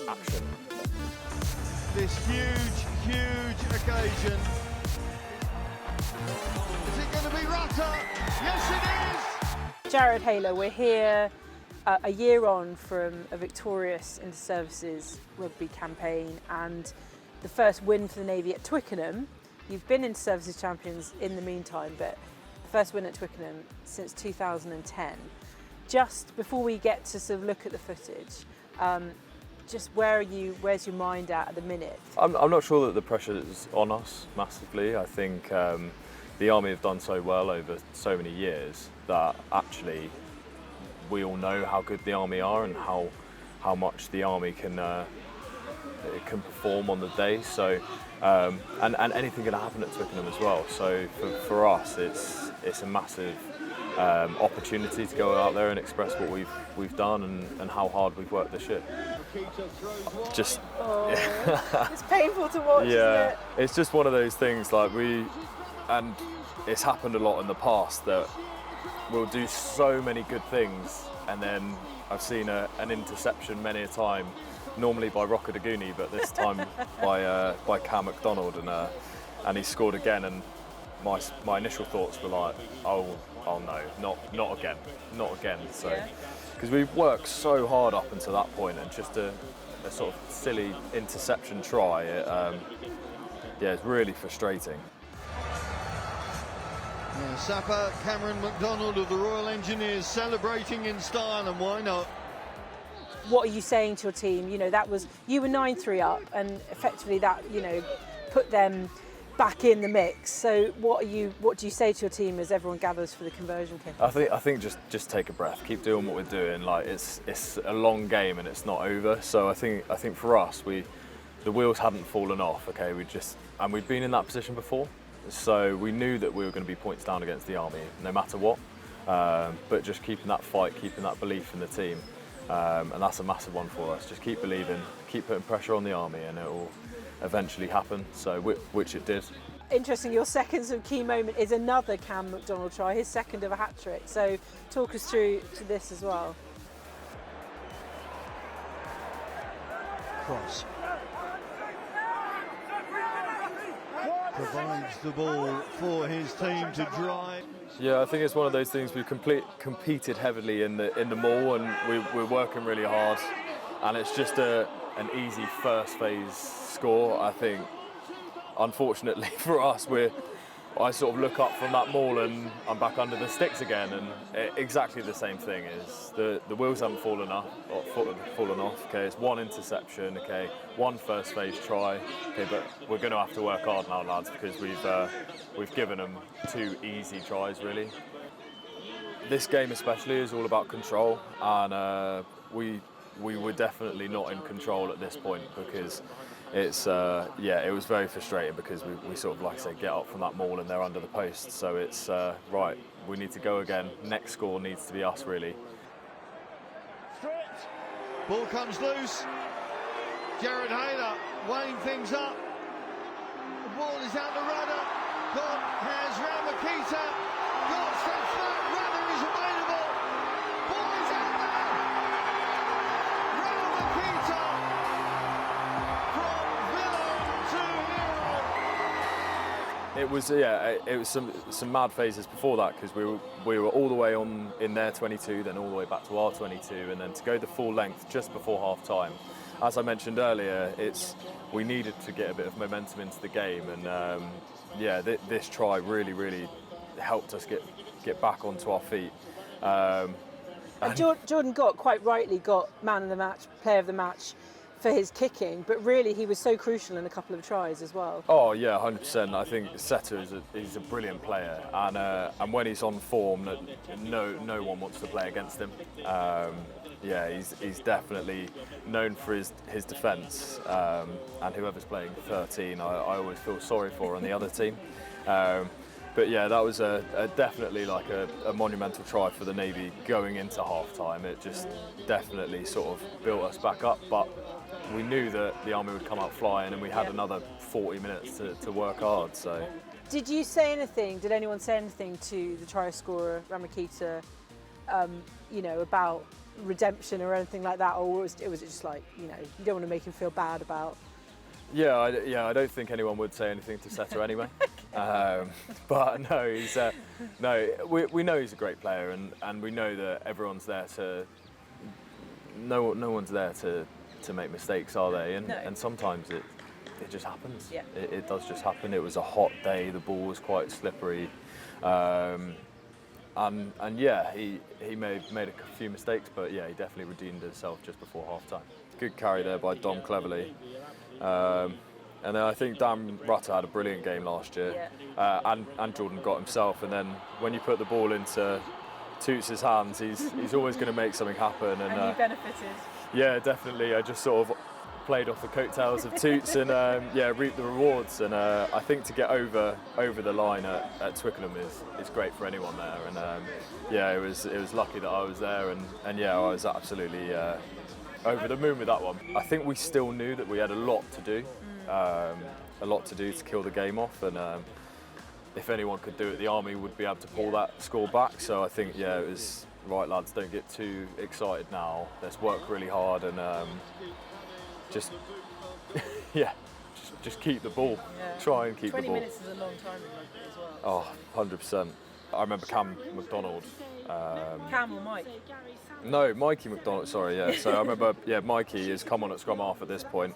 action. This huge occasion. Is it going to be Rutter? Yes, it is! Jarrard, Hayler, we're here a year on from a victorious inter-services rugby campaign and the first win for the Navy at Twickenham. You've been inter-services champions in the meantime, but the first win at Twickenham since 2010. Just before we get to sort of look at the footage, just where's your mind at the minute? I'm not sure that the pressure is on us massively. I think the Army have done so well over so many years that actually we all know how good the Army are and how much the Army can perform on the day. So and anything can happen at Twickenham as well. So for us, it's a massive opportunity to go out there and express what we've done and how hard we've worked this year. Just It's painful to watch, isn't it? It's just one of those things and it's happened a lot in the past that we'll do so many good things and then I've seen an interception many a time, normally by Rocker Daguni, but this time by Cam McDonald, and he scored again. And my initial thoughts were like, oh no, not again. So because we've worked so hard up until that point, and just a sort of silly interception try, it's really frustrating. Yeah, Sapper Cameron McDonald of the Royal Engineers celebrating in style, and why not? What are you saying to your team? You know, you were 9-3 up, and effectively that, put them back in the mix. So what do you say to your team as everyone gathers for the conversion kick? I think just take a breath, keep doing what we're doing. Like it's a long game and it's not over. So I think for us, the wheels hadn't fallen off. Okay, we'd been in that position before, so we knew that we were going to be points down against the Army, no matter what. But just keeping that fight, keeping that belief in the team, and that's a massive one for us. Just keep believing, keep putting pressure on the Army, and it will eventually happen. So which it did. Interesting, your second sort of key moment is another Cam McDonald try, his second of a hat-trick. So talk us through to this as well. Cross. Provides the ball for his team to drive. Yeah, I think it's one of those things. We've competed heavily in the maul, and we're working really hard, and it's just an easy first phase score. I think, unfortunately for us, I sort of look up from that maul and I'm back under the sticks again, and exactly the same thing is the wheels haven't fallen off. Okay, it's one interception. Okay, one first phase try. Okay, but we're going to have to work hard now, lads, because we've given them two easy tries really. This game especially is all about control, and we were definitely not in control at this point, because it was very frustrating because we sort of, like I say, get up from that maul and they're under the post. So it's right, we need to go again. Next score needs to be us really. Ball comes loose. Jarrard Hayler weighing things up. The ball is out to Rudder. God has Ramakita. God steps back. Rudder is available. Ball is out there. Ramakita from Villa to Hero. It was some mad phases before that, because we were all the way on in their 22, then all the way back to our 22, and then to go the full length just before half time. As I mentioned earlier, we needed to get a bit of momentum into the game, and this try really helped us get back onto our feet. And Jordan quite rightly got man of the match, player of the match for his kicking, but really he was so crucial in a couple of tries as well. Oh yeah, 100%. I think Setter is a brilliant player, and when he's on form, no one wants to play against him. He's definitely known for his defence, and whoever's playing 13, I always feel sorry for on the other team. But yeah, that was definitely like a monumental try for the Navy going into half time. It just definitely sort of built us back up, but we knew that the Army would come out flying, and we had another 40 minutes to work hard. So, did you say anything? Did anyone say anything to the try scorer Ramakita? About redemption or anything like that, or was it just like, you don't want to make him feel bad about? Yeah, I don't think anyone would say anything to Setter anyway. But no, we know he's a great player, and we know that everyone's there to. No one's there to make mistakes, are they? And sometimes it just happens. Yeah. It does just happen. It was a hot day. The ball was quite slippery. And yeah, he may have made a few mistakes, but yeah, he definitely redeemed himself just before half time. Good carry there by Dom Cleverley. And then I think Dan Rutter had a brilliant game last year, and Jordan got himself. And then when you put the ball into Toots' hands, he's always going to make something happen. And you benefited. Yeah, definitely. I just sort of played off the coattails of Toots and reaped the rewards. And I think to get over the line at Twickenham is great for anyone there. And it was lucky that I was there, and I was absolutely over the moon with that one. I think we still knew that we had a lot to do to kill the game off, and if anyone could do it, the Army would be able to pull that score back. So I think, it was right, lads, don't get too excited now. Let's work really hard and just keep the ball. Yeah. Try and keep the ball. 20 minutes is a long time in rugby as well. Oh, 100%. I remember Cam McDonald. Cam or Mike? No, Mikey McDonald, sorry, yeah. So I remember, Mikey has come on at scrum half at this point,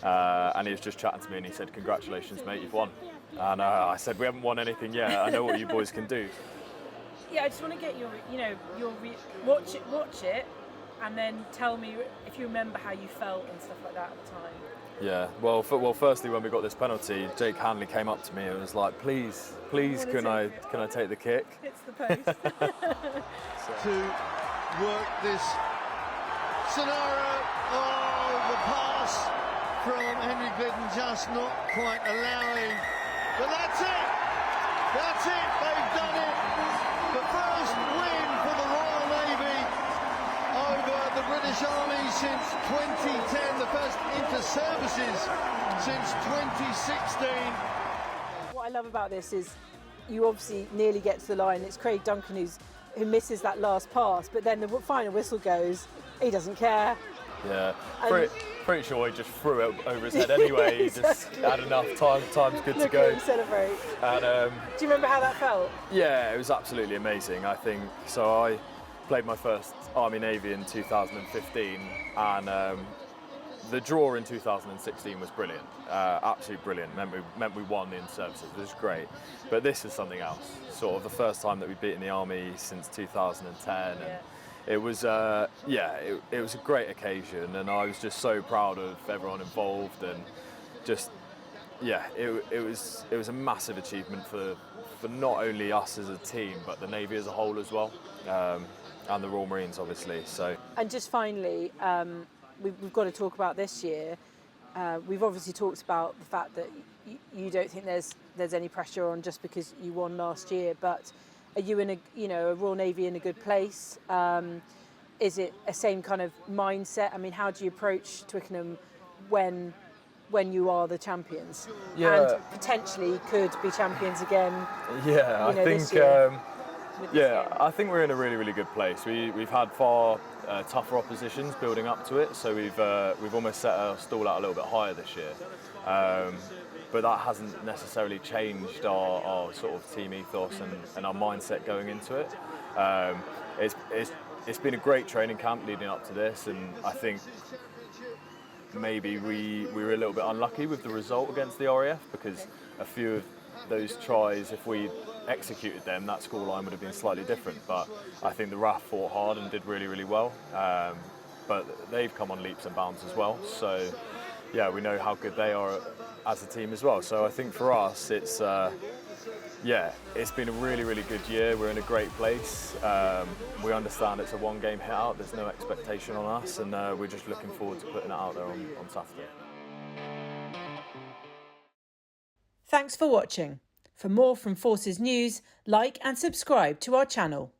and he was just chatting to me and he said, "Congratulations, mate, you've won." And I said, "We haven't won anything yet. I know what you boys can do." Yeah, I just want to get your watch it, and then tell me if you remember how you felt and stuff like that at the time. Yeah, well, firstly, when we got this penalty, Jake Hanley came up to me and was like, "Please, can I take the kick?" It's the post. To work this scenario. Oh, the pass from Henry Glidden just not quite allowing. But that's it. They've done it. The first win for the Royal Navy over the British Army since 2010. The first inter-services since 2016. What I love about this is you obviously nearly get to the line. It's Craig Duncan who misses that last pass, but then the final whistle goes, he doesn't care. Yeah, pretty sure he just threw it over his head anyway. He just had enough time's good to go. Celebrate. And, do you remember how that felt? Yeah, it was absolutely amazing. I think so. I played my first Army Navy in 2015, and the draw in 2016 was brilliant, absolutely brilliant. Meant we won in services. It was great, but this is something else. Sort of the first time that we've beaten the Army since 2010, and it was it was a great occasion, and I was just so proud of everyone involved, and just it was a massive achievement for not only us as a team, but the Navy as a whole as well, and the Royal Marines obviously. So, and just finally. We've got to talk about this year. We've obviously talked about the fact that you don't think there's any pressure on just because you won last year. But are you in a Royal Navy in a good place? Is it a same kind of mindset? I mean, how do you approach Twickenham when you are the champions and potentially could be champions again? Yeah, I think. This year? I think we're in a really, really good place. We've had far tougher oppositions building up to it, so we've almost set our stall out a little bit higher this year. But that hasn't necessarily changed our sort of team ethos and our mindset going into it. It's been a great training camp leading up to this, and I think maybe we were a little bit unlucky with the result against the RAF, because a few of those tries, if we executed them, that scoreline would have been slightly different. But I think the RAF fought hard and did really, really well. But they've come on leaps and bounds as well. So we know how good they are as a team as well. So I think for us, it's been a really, really good year. We're in a great place. We understand it's a one-game hit out. There's no expectation on us, and we're just looking forward to putting it out there on Saturday. Thanks for watching. For more from Forces News, like and subscribe to our channel.